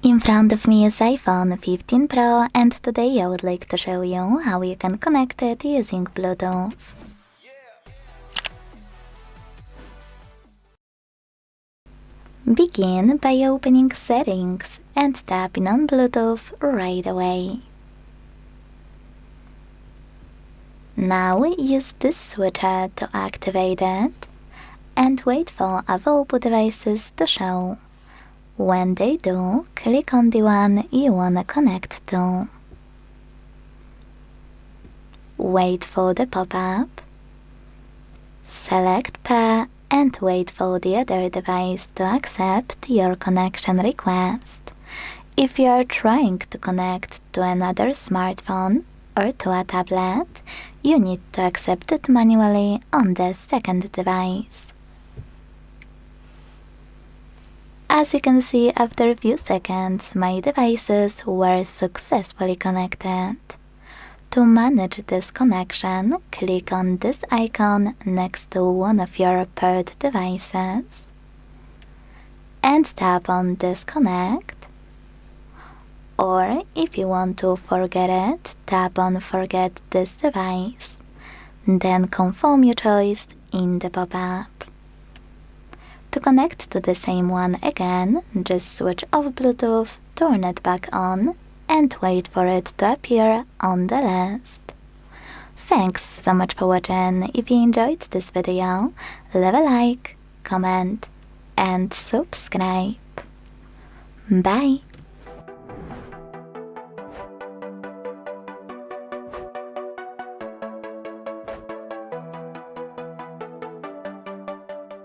In front of me is iPhone 15 Pro, and today I would like to show you how you can connect it using Bluetooth. Begin by opening Settings and tapping on Bluetooth right away. Now use this switcher to activate it and wait for available devices to show. When they do, click on the one you wanna connect to. Wait for the pop-up. Select Pair and wait for the other device to accept your connection request. If you are trying to connect to another smartphone or to a tablet, you need to accept it manually on the second device. As you can see, after a few seconds, my devices were successfully connected. To manage this connection, click on this icon next to one of your paired devices and tap on Disconnect. Or if you want to forget it, tap on Forget this device. Then confirm your choice in the pop-up. To connect to the same one again, just switch off Bluetooth, turn it back on, and wait for it to appear on the list. Thanks so much for watching. If you enjoyed this video, leave a like, comment, and subscribe. Bye!